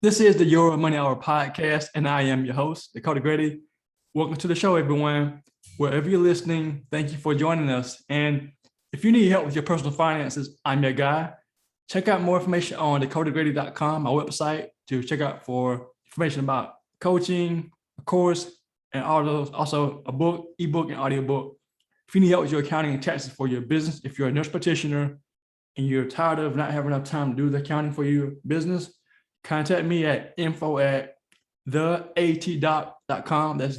This is the Your Money Hour podcast, and I am your host, Dakota Grady. Welcome to the show, everyone. Wherever you're listening, thank you for joining us. And if you need help with your personal finances, I'm your guy. Check out more information on dakotagrady.com, my website, to check out for information about coaching, a course, and all those. Also, a book, ebook, and audiobook. If you need help with your accounting and taxes for your business, if you're a nurse practitioner and you're tired of not having enough time to do the accounting for your business, contact me at info@theatdoc.com. That's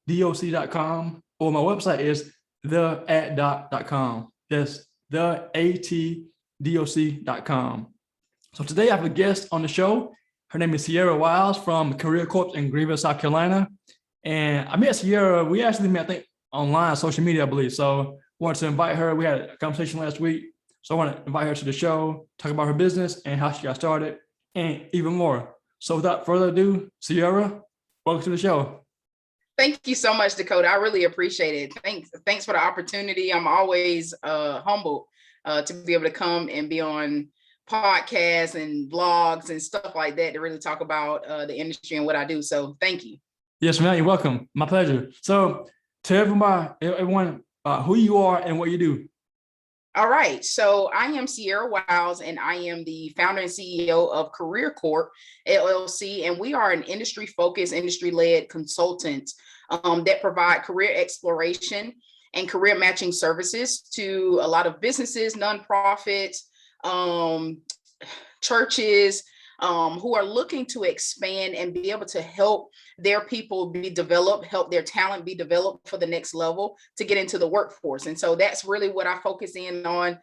theatdoc.com. Or my website is theatdoc.com. That's theatdoc.com. So today I have a guest on the show. Her name is Cierra Wiles from Corp in Greenville, South Carolina. And I met Cierra. We actually met, I think, online, social media, I believe. So wanted to invite her. We had a conversation last week. So I want to invite her to the show, talk about her business and how she got started, and even more. So without further ado, Cierra, welcome to the show. Thank you so much, Dakota. I really appreciate it. Thanks for the opportunity. I'm always humbled to be able to come and be on podcasts and blogs and stuff like that to really talk about the industry and what I do. So thank you. Yes, ma'am. You're welcome. My pleasure. So tell everyone who you are and what you do. All right. So I am Cierra Wiles, and I am the founder and CEO of Corp, LLC. And we are an industry-focused, industry-led consultant that provide career exploration and career matching services to a lot of businesses, nonprofits, churches, who are looking to expand and be able to help their people be developed, help their talent be developed for the next level to get into the workforce. And so that's really what I focus in on,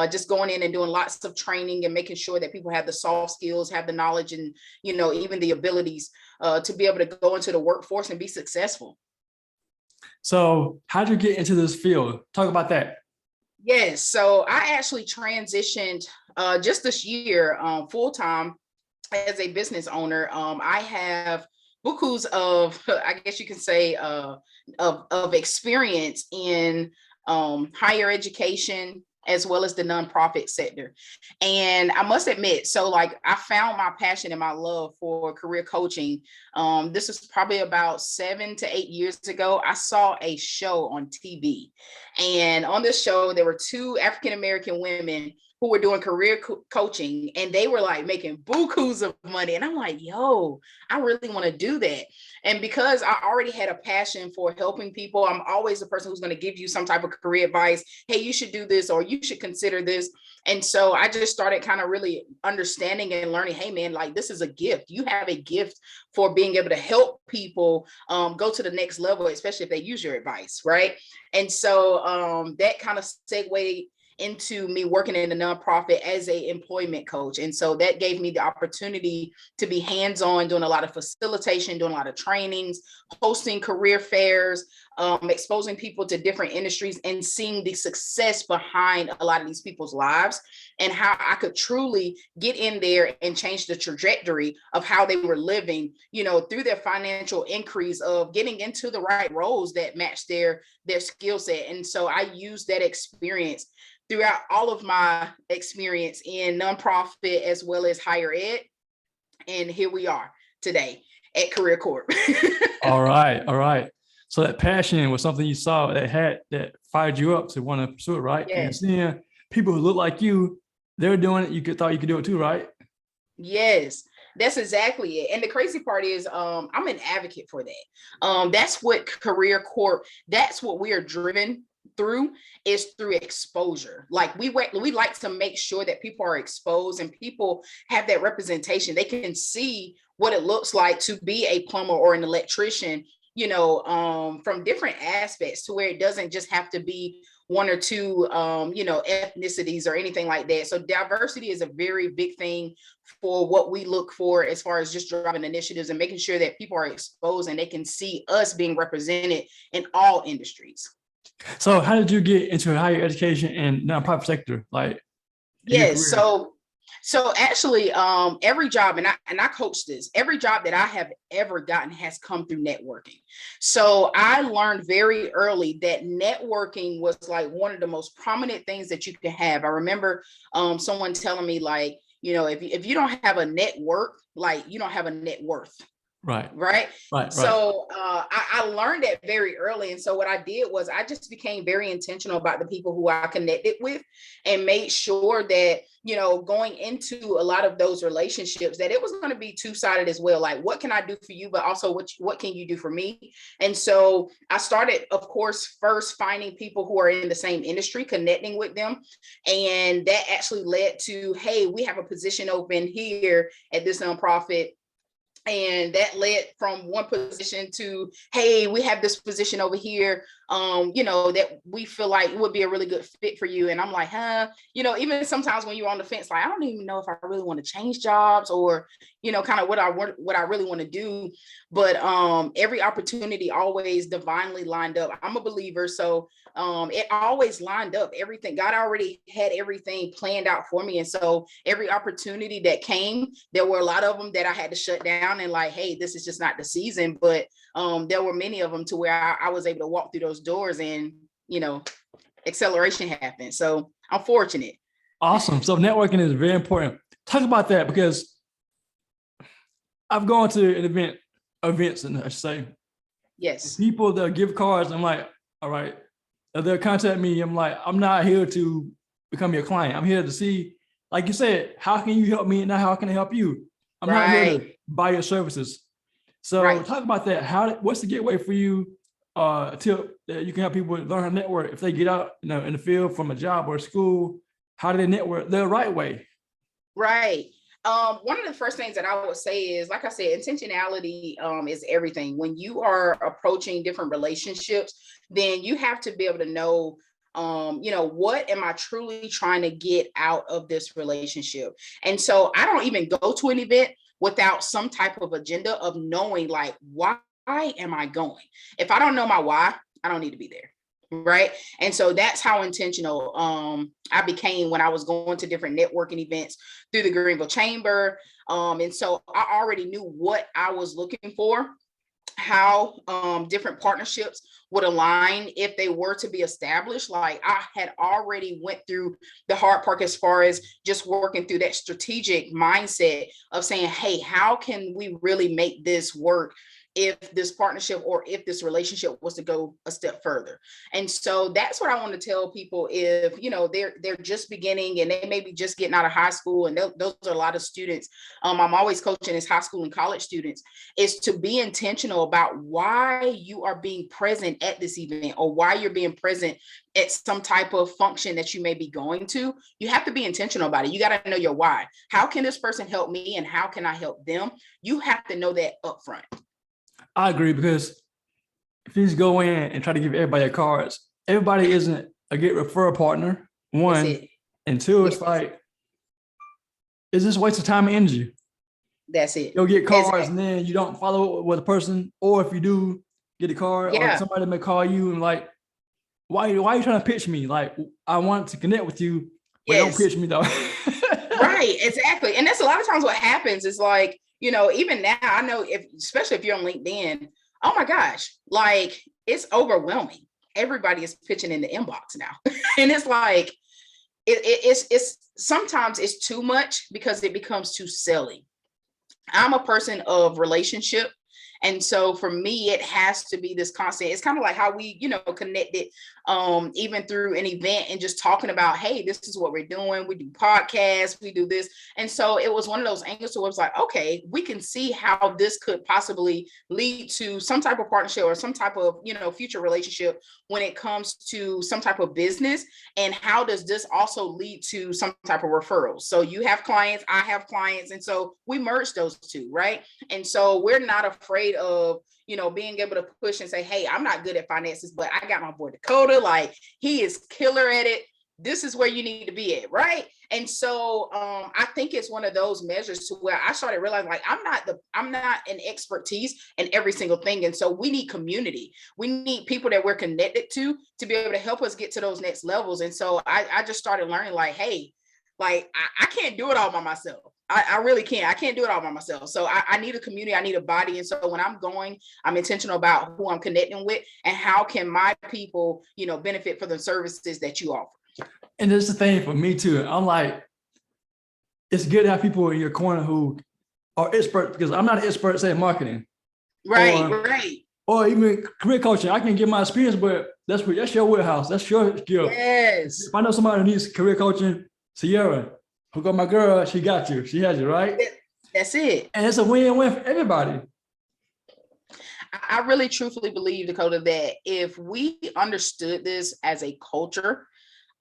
just going in and doing lots of training and making sure that people have the soft skills, have the knowledge, and, even the abilities to be able to go into the workforce and be successful. So how did you get into this field? Talk about that. Yes. So I actually transitioned just this year full-time as a business owner. I have bukus of, I guess you can say, of experience in higher education as well as the nonprofit sector. And I must admit, so like I found my passion and my love for career coaching. This is probably about 7 to 8 years ago. I saw a show on TV, and on this show, there were 2 African-American women who were doing career coaching, and they were like making bukus of money. And I'm like, yo, I really want to do that. And because I already had a passion for helping people, I'm always the person who's going to give you some type of career advice. Hey, you should do this, or you should consider this. And so I just started kind of really understanding and learning, hey man, like this is a gift. You have a gift for being able to help people go to the next level, especially if they use your advice, right? And so that kind of segued into me working in a nonprofit as a employment coach. And so that gave me the opportunity to be hands-on, doing a lot of facilitation, doing a lot of trainings, hosting career fairs, exposing people to different industries, and seeing the success behind a lot of these people's lives and how I could truly get in there and change the trajectory of how they were living, through their financial increase of getting into the right roles that match their skill set. And so I used that experience throughout all of my experience in nonprofit as well as higher ed. And here we are today at Corp. All right. So that passion was something you saw that fired you up to want to pursue it, right? Yes. And seeing people who look like you, they're doing it, thought you could do it too, right? Yes, that's exactly it. And the crazy part is I'm an advocate for that. That's what Corp, that's what we are driven through, is through exposure. Like we like to make sure that people are exposed and people have that representation. They can see what it looks like to be a plumber or an electrician, from different aspects, to where it doesn't just have to be 1 or 2, ethnicities or anything like that. So diversity is a very big thing for what we look for as far as just driving initiatives and making sure that people are exposed and they can see us being represented in all industries. So how did you get into higher education and nonprofit sector? Yes. So actually, every job, and I coach this, every job that I have ever gotten has come through networking. So I learned very early that networking was like one of the most prominent things that you can have. I remember someone telling me, like, if you don't have a network, like you don't have a net worth. Right. Right. Right. So I learned that very early. And so what I did was I just became very intentional about the people who I connected with and made sure that, going into a lot of those relationships, that it was going to be two-sided as well. Like, what can I do for you? But also what can you do for me? And so I started, of course, first finding people who are in the same industry, connecting with them. And that actually led to, hey, we have a position open here at this nonprofit. And that led from one position to, hey, we have this position over here, that we feel like would be a really good fit for you. And I'm like, even sometimes when you're on the fence, like, I don't even know if I really want to change jobs or, kind of what I really want to do. But every opportunity always divinely lined up. I'm a believer. So it always lined up. Everything, God already had everything planned out for me. And so every opportunity that came, there were a lot of them that I had to shut down and like, hey, this is just not the season. But there were many of them to where I was able to walk through those doors and, acceleration happened. So I'm fortunate. Awesome. So networking is very important. Talk about that, because I've gone to events, and I should say, Yes. people that give cards. I'm like, all right, they'll contact me. I'm like, I'm not here to become your client. I'm here to see, like you said, how can you help me, and not how can I help you? I'm not here to buy your services. So talk about that. What's the gateway for you till you can help people learn how to network if they get out, in the field from a job or school? How do they network the right way? Right. One of the first things that I would say is, like I said, intentionality is everything. When you are approaching different relationships, then you have to be able to know, what am I truly trying to get out of this relationship? And so I don't even go to an event without some type of agenda of knowing, like, why am I going? If I don't know my why, I don't need to be there. Right. And so that's how intentional I became when I was going to different networking events through the Greenville Chamber. And so I already knew what I was looking for, how different partnerships would align if they were to be established. Like, I had already went through the hard part as far as just working through that strategic mindset of saying, hey, how can we really make this work if this partnership or if this relationship was to go a step further? And so that's what I want to tell people. If they're just beginning and they may be just getting out of high school, and those are a lot of students. I'm always coaching as high school and college students, is to be intentional about why you are being present at this event or why you're being present at some type of function that you may be going to. You have to be intentional about it. You got to know your why. How can this person help me, and how can I help them? You have to know that upfront. I agree, because if you just go in and try to give everybody your cards, everybody isn't a good referral partner, one. And two, it's like, it's just a waste of time and energy. That's it. You'll get cards and then you don't follow up with a person, or if you do get a card, or somebody may call you and like, why are you trying to pitch me? Like, I want to connect with you, but don't pitch me though. Right, exactly. And that's a lot of times what happens is like, even now, I know, especially if you're on LinkedIn, oh my gosh, like, it's overwhelming. Everybody is pitching in the inbox now. And it's like, it's sometimes it's too much because it becomes too silly. I'm a person of relationship. And so for me, it has to be this constant. It's kind of like how we, connected even through an event and just talking about, hey, this is what we're doing. We do podcasts, we do this. And so it was one of those angles where it was like, okay, we can see how this could possibly lead to some type of partnership or some type of, future relationship when it comes to some type of business. And how does this also lead to some type of referrals? So you have clients, I have clients. And so we merge those two, right? And so we're not afraid of, being able to push and say, hey, I'm not good at finances, but I got my boy Dakota, like, he is killer at it. This is where you need to be at, right? And so I think it's one of those measures to where I started realizing, like, I'm not an expertise in every single thing. And so we need community. We need people that we're connected to be able to help us get to those next levels. And so I just started learning, like, hey, like, I can't do it all by myself. I really can't. I can't do it all by myself. So I need a community. I need a body. And so when I'm going, I'm intentional about who I'm connecting with and how can my people, benefit for the services that you offer. And that's the thing for me too. I'm like, it's good to have people in your corner who are experts, because I'm not an expert, say, in marketing. Right, Or, right. or even career coaching. I can get my experience, but that's your warehouse. That's your skill. Yes. If I know somebody who needs career coaching, Cierra, who got my girl, she got you. She has you, right? That's it. And it's a win-win for everybody. I really truthfully believe, Dakota, that if we understood this as a culture,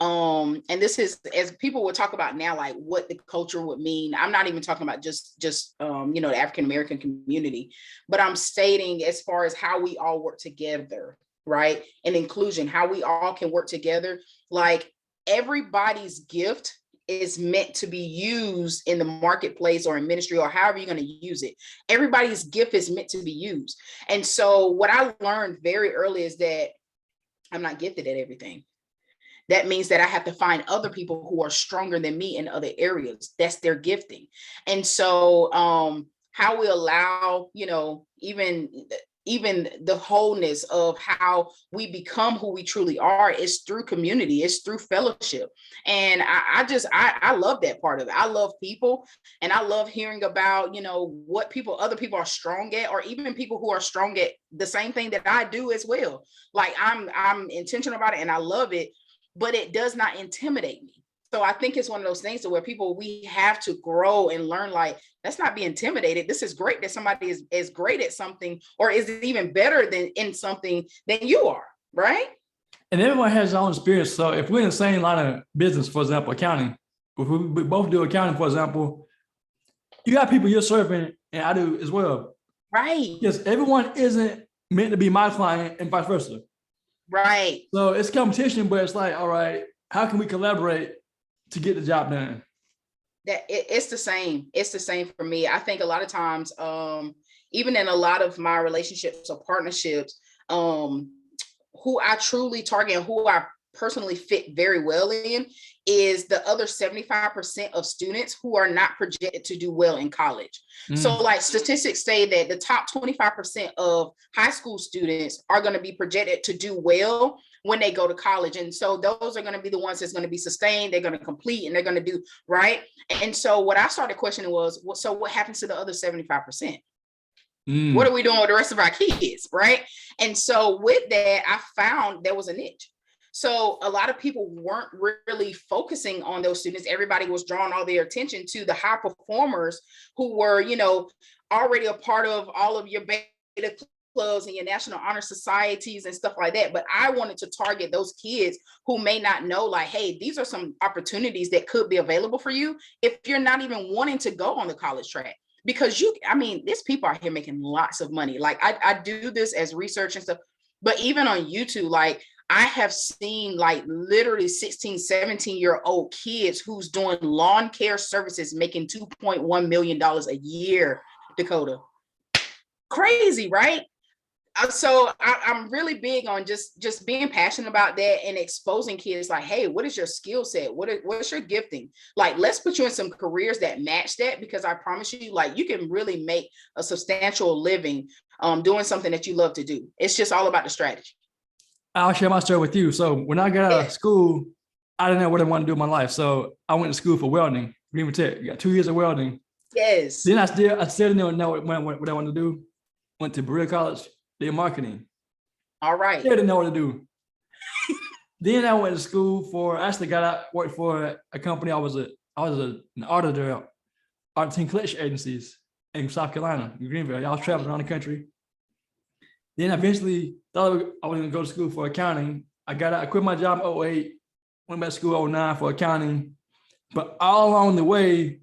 and this is, as people would talk about now, like what the culture would mean. I'm not even talking about just the African American community, but I'm stating as far as how we all work together, right? And inclusion, how we all can work together. Like everybody's gift is meant to be used in the marketplace or in ministry or however you're going to use it. Everybody's gift is meant to be used. And so what I learned very early is that I'm not gifted at everything. That means that I have to find other people who are stronger than me in other areas. That's their gifting. And so how we allow, even the wholeness of how we become who we truly are is through community, it's through fellowship. And I love that part of it. I love people, and I love hearing about, what other people are strong at, or even people who are strong at the same thing that I do as well. Like I'm intentional about it and I love it, but it does not intimidate me. So I think it's one of those things where we have to grow and learn, like, let's not be intimidated. This is great that somebody is great at something, or is even better than in something than you are, right? And everyone has their own experience. So if we're in the same line of business, for example, accounting, if we both do accounting, for example, you got people you're serving, and I do as well. Right. Because everyone isn't meant to be my client and vice versa. Right. So it's competition, but it's like, all right, how can we collaborate to get the job done? It's the same. It's the same for me. I think a lot of times, even in a lot of my relationships or partnerships, who I truly target and who I personally fit very well in is the other 75% of students who are not projected to do well in college. So like statistics say that the top 25% of high school students are going to be projected to do well when they go to college. And so those are going to be the ones that's going to be sustained, they're going to complete, and they're going to do right. And so what I started questioning was, so what happens to the other 75%? What are we doing with the rest of our kids, right? And so with that, I found there was a niche. So a lot of people weren't really focusing on those students. Everybody was drawing all their attention to the high performers who were, already a part of all of your beta clubs and your national honor societies and stuff like that. But I wanted to target those kids who may not know, like, hey, these are some opportunities that could be available for you if you're not even wanting to go on the college track. Because there's people out here making lots of money. Like I do this as research and stuff, but even on YouTube, like I have seen like literally 16, 17-year-old kids who's doing lawn care services making $2.1 million a year, Dakota. Crazy, right? So I'm really big on just being passionate about that and exposing kids like, hey, what is your skill set? What's your gifting? Like, let's put you in some careers that match that, because I promise you, like, you can really make a substantial living doing something that you love to do. It's just all about the strategy. I'll share my story with you. So when I got out of school, I didn't know what I wanted to do in my life. So I went to school for welding, Greenville Tech. Got 2 years of welding. Yes. Then I still didn't know what I wanted to do. Went to Berea College, did marketing. All right. Still didn't know what to do. Then I went to school got out, worked for a company. I was an auditor, auditing collection agencies in South Carolina, in Greenville. I was traveling around the country. Then eventually thought I was going to go to school for accounting. I quit my job in 2008, went back to school in 2009 for accounting. But all along the way,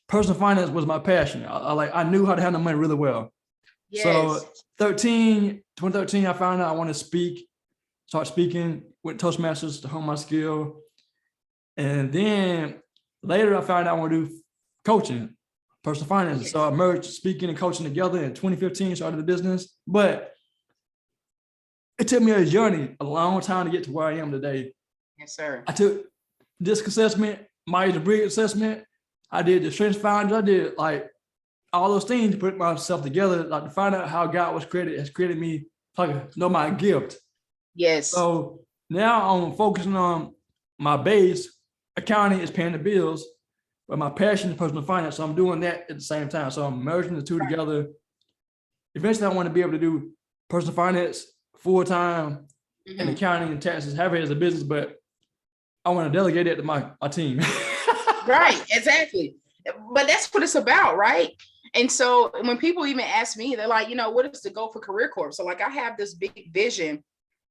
personal finance was my passion. I knew how to handle money really well. Yes. So 2013, I found out I wanted to speak, start speaking, went to Toastmasters to hone my skill. And then later I found out I want to do coaching, personal finance. Yes. So I merged speaking and coaching together in 2015, started the business. But it took me a journey, a long time to get to where I am today. Yes, sir. I took DISC assessment, Myers-Briggs assessment. I did the Strengths Finder. I did like all those things to put myself together, like to find out how God has created me, like know my gift. Yes. So now I'm focusing on my base. Accounting is paying the bills. but my passion is personal finance. So I'm doing that at the same time. So I'm merging the two together. Eventually, I want to be able to do personal finance full time and accounting and taxes, have it as a business, but I want to delegate it to my team. Right, exactly. But that's what it's about, right? And so when people even ask me, they're like, what is the goal for Career Corp? So like I have this big vision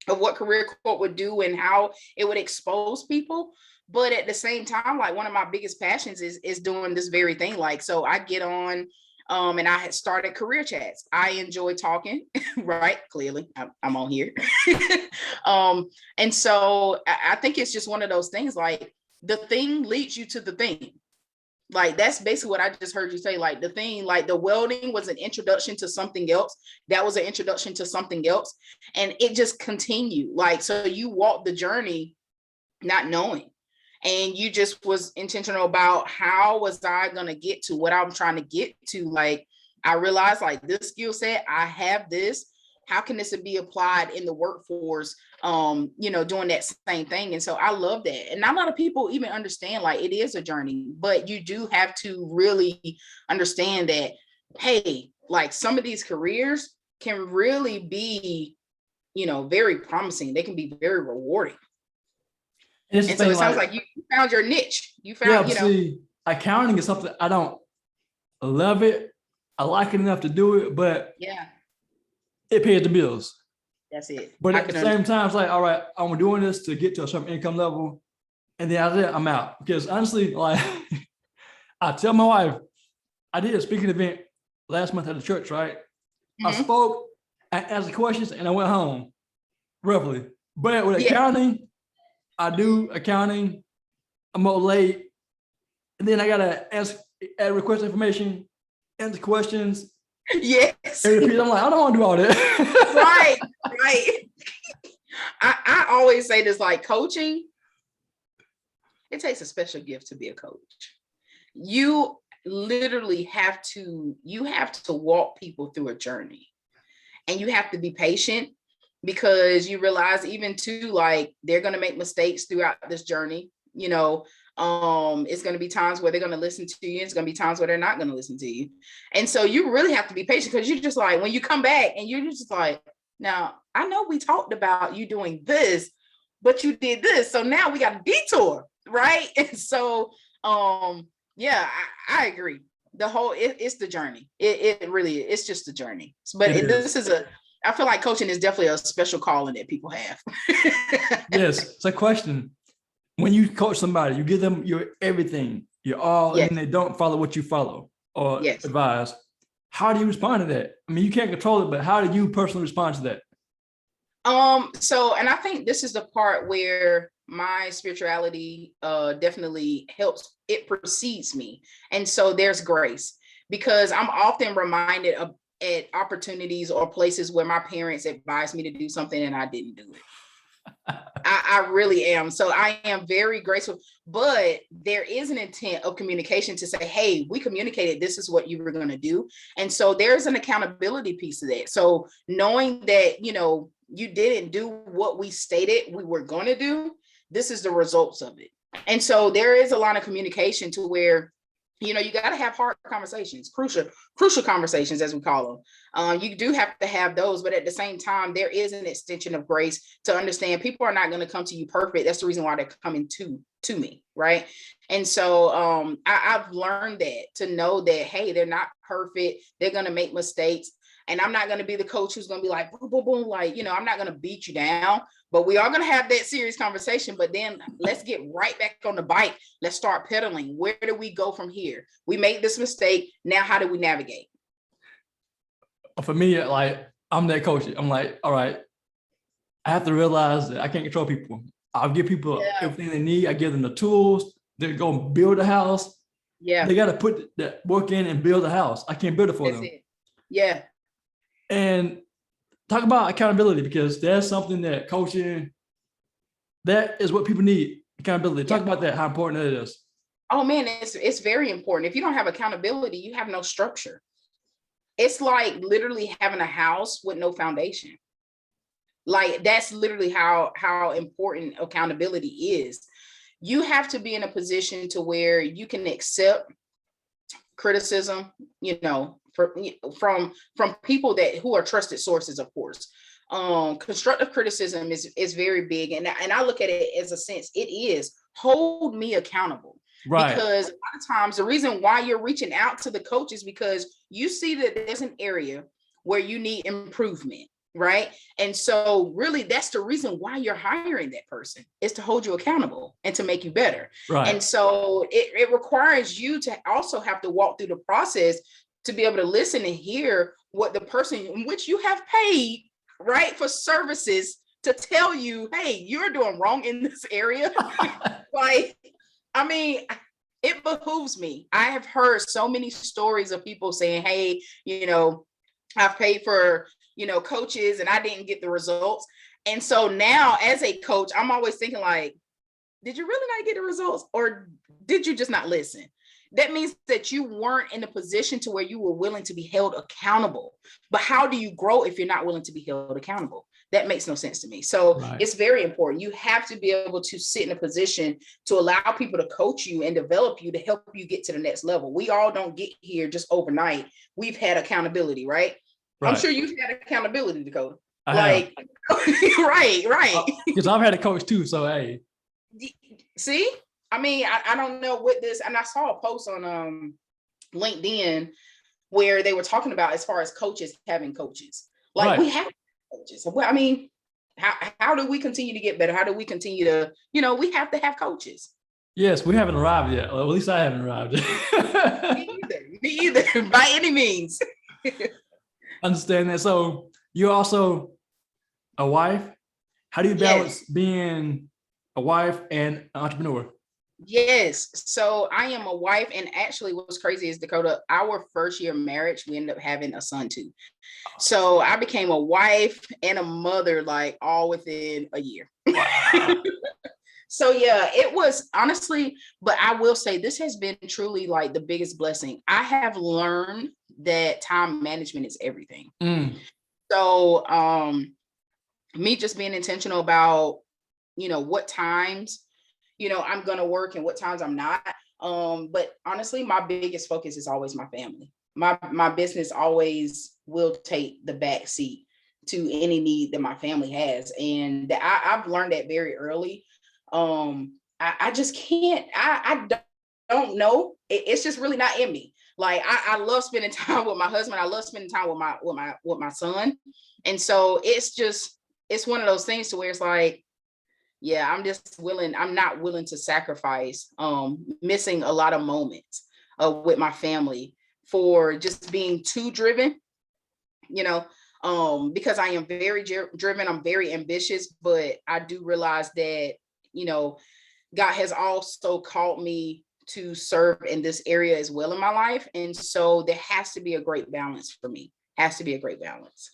of what Career Corp would do and how it would expose people. But at the same time, like one of my biggest passions is doing this very thing. Like, so I get on and I had started career chats. I enjoy talking, right? Clearly, I'm on here. And so I think it's just one of those things, like the thing leads you to the thing. Like, that's basically what I just heard you say. Like the thing, like the welding was an introduction to something else. That was an introduction to something else. And it just continued. Like, so you walked the journey not knowing. And you just was intentional about how was I going to get to what I'm trying to get to. Like, I realized like this skill set, I have this. How can this be applied in the workforce? Doing that same thing. And so I love that. And not a lot of people even understand, like, it is a journey, but you do have to really understand that, hey, like some of these careers can really be, very promising. They can be very rewarding. And so it sounds like you found your niche. You found, See, accounting is something I don't love it. I like it enough to do it, but it pays the bills. That's it. But at the same time, it's like, all right, I'm doing this to get to a certain income level. And then after that, I'm out. Because honestly, like, I tell my wife, I did a speaking event last month at the church, right? I spoke, I asked questions, and I went home, roughly. But with accounting, I do accounting, I'm up late, and then I gotta add request information, answer questions. Yes. And repeat. I'm like, I don't want to do all that. Right. I always say this, like coaching, it takes a special gift to be a coach. You literally have to walk people through a journey, and you have to be patient, because you realize even too, like, they're going to make mistakes throughout this journey. It's going to be times where they're going to listen to you. It's going to be times where they're not going to listen to you. And so you really have to be patient, because you're just like, when you come back and you're just like, now, I know we talked about you doing this, but you did this. So now we got a detour, right? And so, I agree. It's the journey. It really, it's just the journey. But I feel like coaching is definitely a special calling that people have. Yes. It's a question. When you coach somebody, you give them your everything, your all, and then they don't follow what you follow or advise. How do you respond to that? I mean, you can't control it, but how do you personally respond to that? And I think this is the part where my spirituality definitely helps. It precedes me. And so there's grace, because I'm often reminded of at opportunities or places where my parents advised me to do something and I didn't do it. I really am. So I am very grateful, but there is an intent of communication to say, hey, we communicated, this is what you were going to do. And so there's an accountability piece of that. So knowing that, you didn't do what we stated we were going to do, this is the results of it. And so there is a lot of communication to where, you got to have hard conversations, crucial conversations, as we call them. You do have to have those, but at the same time, there is an extension of grace to understand people are not going to come to you perfect. That's the reason why they're coming to me, right? And so I've learned that, to know that, hey, they're not perfect. They're going to make mistakes. And I'm not going to be the coach who's going to be like, boom, boom, boom. Like, I'm not going to beat you down, but we are going to have that serious conversation. But then let's get right back on the bike. Let's start pedaling. Where do we go from here? We made this mistake. Now, how do we navigate? For me, like, I'm that coach. I'm like, all right, I have to realize that I can't control people. I'll give people everything they need. I give them the tools. They're going to build a house. Yeah. They got to put that work in and build a house. I can't build it for them. Yeah. And talk about accountability, because that's something that coaching, that is what people need, accountability. Talk about that, how important that is. Oh man, it's very important. If you don't have accountability, you have no structure. It's like literally having a house with no foundation. Like, that's literally how important accountability is. you have to be in a position to where you can accept criticism, from people who are trusted sources, of course. Constructive criticism is very big. And I look at it as a sense, it is hold me accountable. Right. Because a lot of times the reason why you're reaching out to the coach is because you see that there's an area where you need improvement, right? And so really that's the reason why you're hiring that person, is to hold you accountable and to make you better. Right. And so it requires you to also have to walk through the process to be able to listen and hear what the person in which you have paid, right, for services to tell you, hey, you're doing wrong in this area. Like, I mean, it behooves me. I have heard so many stories of people saying, hey, I've paid for, coaches and I didn't get the results. And so now as a coach, I'm always thinking like, did you really not get the results, or did you just not listen? That means that you weren't in a position to where you were willing to be held accountable. But how do you grow if you're not willing to be held accountable? That makes no sense to me. So It's very important. You have to be able to sit in a position to allow people to coach you and develop you to help you get to the next level. We all don't get here just overnight. We've had accountability, right? I'm sure you've had accountability, Dakota. Right. Because I've had a coach too. So, hey. See, I mean, I don't know what this, and I saw a post on LinkedIn where they were talking about as far as coaches having coaches. Like we have coaches. Well, I mean, how do we continue to get better? How do we continue to, we have to have coaches. Yes, we haven't arrived yet. Well, at least I haven't arrived yet. Me either, by any means. Understand that. So you're also a wife. How do you balance being a wife and an entrepreneur? Yes. So I am a wife, and actually what's crazy is, Dakota, our first year of marriage, we ended up having a son too. So I became a wife and a mother, like all within a year. Wow. So yeah, it was honestly, but I will say this has been truly like the biggest blessing. I have learned that time management is everything. So me just being intentional about, what times, I'm going to work and what times I'm not. But honestly, my biggest focus is always my family. My business always will take the back seat to any need that my family has. And I've learned that very early. I just can't, I don't know. It's just really not in me. Like I love spending time with my husband. I love spending time with my son. And so it's one of those things to where it's like, yeah, I'm not willing to sacrifice missing a lot of moments with my family for just being too driven, because I am very driven. I'm very ambitious, but I do realize that, God has also called me to serve in this area as well in my life. And so there has to be a great balance for me. Has to be a great balance.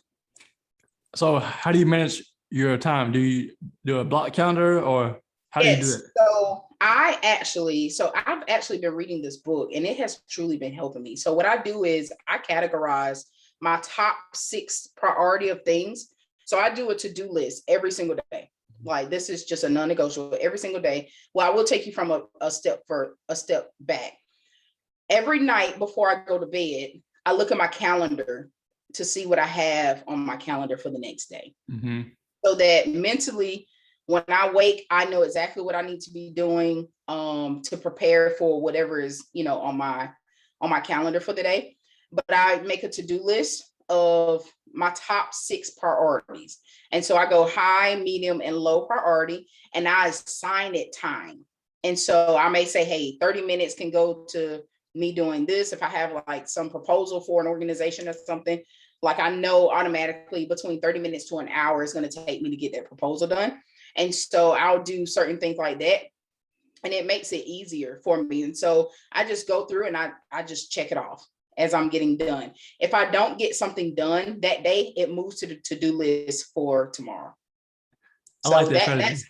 So how do you manage your time? Do you do a block calendar, or how do you do it? So I've actually been reading this book, and it has truly been helping me. So what I do is I categorize my top 6 priority of things. So I do a to-do list every single day. Like this is just a non-negotiable every single day. Well, I will take you from a step back. Every night before I go to bed, I look at my calendar to see what I have on my calendar for the next day. Mm-hmm. So that mentally, when I wake, I know exactly what I need to be doing to prepare for whatever is, on my calendar for the day. But I make a to-do list of my top 6 priorities. And so I go high, medium, and low priority, and I assign it time. And so I may say, hey, 30 minutes can go to me doing this. If I have like some proposal for an organization or something, like I know automatically between 30 minutes to an hour is going to take me to get that proposal done. And so I'll do certain things like that. And it makes it easier for me. And so I just go through and I just check it off as I'm getting done. If I don't get something done that day, it moves to the to-do list for tomorrow. I like that strategy.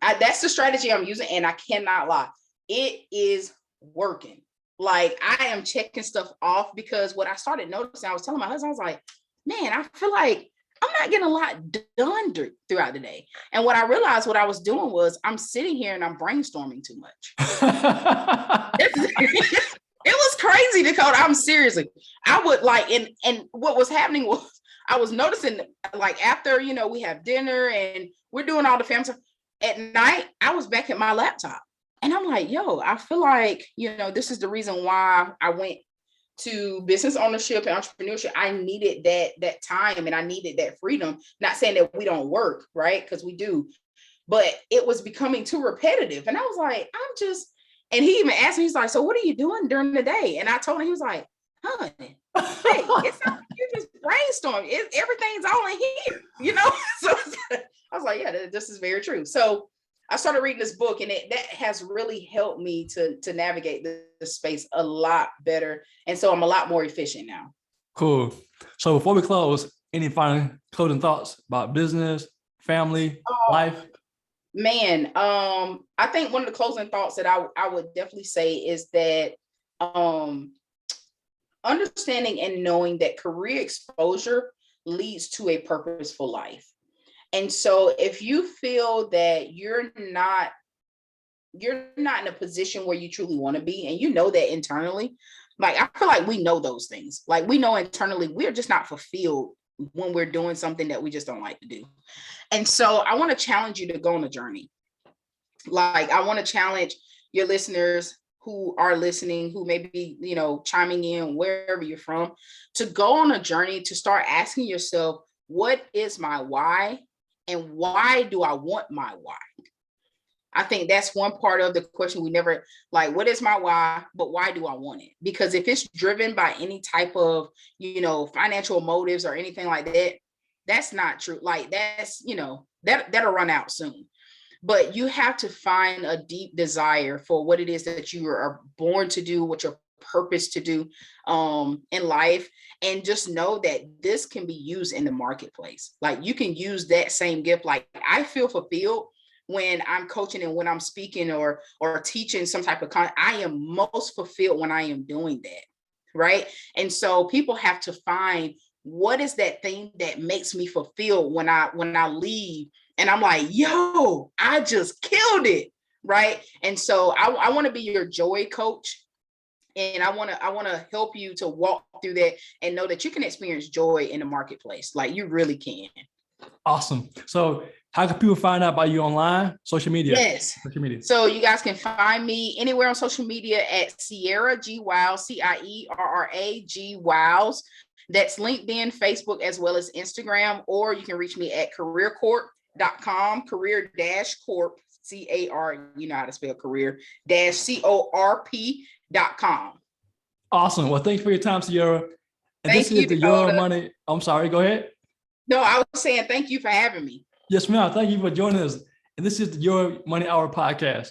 That's the strategy I'm using. And I cannot lie, it is working. Like I am checking stuff off, because what I started noticing, I was telling my husband, I was like, man, I feel like I'm not getting a lot done throughout the day. And what I realized what I was doing was I'm sitting here and I'm brainstorming too much. It was crazy, Dakota. I'm seriously, I would like, and what was happening was I was noticing like after, we have dinner and we're doing all the family stuff at night, I was back at my laptop and I'm like, yo, I feel like, this is the reason why I went to business ownership and entrepreneurship. I needed that time and I needed that freedom. Not saying that we don't work, right? Because we do, but it was becoming too repetitive. And I was like, and he even asked me, he's like, so what are you doing during the day? And I told him, he was like, honey, hey, it's not you just brainstorm. Everything's all in here, So I was like, yeah, this is very true. So I started reading this book and that has really helped me to navigate this space a lot better. And so I'm a lot more efficient now. Cool. So before we close, any final closing thoughts about business, family, life? Man, I think one of the closing thoughts that I would definitely say is that understanding and knowing that career exposure leads to a purposeful life. And so if you feel that you're not in a position where you truly want to be, and you know that internally, like I feel like we know those things. Like we know internally we're just not fulfilled when we're doing something that we just don't like to do. And so I want to challenge you to go on a journey. Like I want to challenge your listeners who are listening, who may be, chiming in wherever you're from, to go on a journey to start asking yourself, what is my why? And why do I want my why? I think that's one part of the question we never like, what is my why, but why do I want it? Because if it's driven by any type of, financial motives or anything like that, that's not true. Like that's, that'll run out soon. But you have to find a deep desire for what it is that you are born to do, what your purpose to do in life. And just know that this can be used in the marketplace. Like you can use that same gift. Like I feel fulfilled when I'm coaching and when I'm speaking or teaching some type of content. I am most fulfilled when I am doing that. Right. And so people have to find what is that thing that makes me fulfilled when I leave and I'm like, yo, I just killed it. Right. And so I want to be your joy coach. And I want to help you to walk through that and know that you can experience joy in the marketplace. Like you really can. Awesome. So how can people find out about you online, social media? Yes. Social media. So you guys can find me anywhere on social media at Cierra G Wiles, Cierra G Wiles. That's LinkedIn, Facebook, as well as Instagram, or you can reach me at careercorp.com, career-corp, C-A-R, you know how to spell career, -CORP.com. Awesome. Well, thanks for your time, Cierra. And Thank this you, is the Dakota. Your Money. I'm sorry, go ahead. No, I was saying thank you for having me. Yes, ma'am. Thank you for joining us. And this is the Your Money Hour podcast.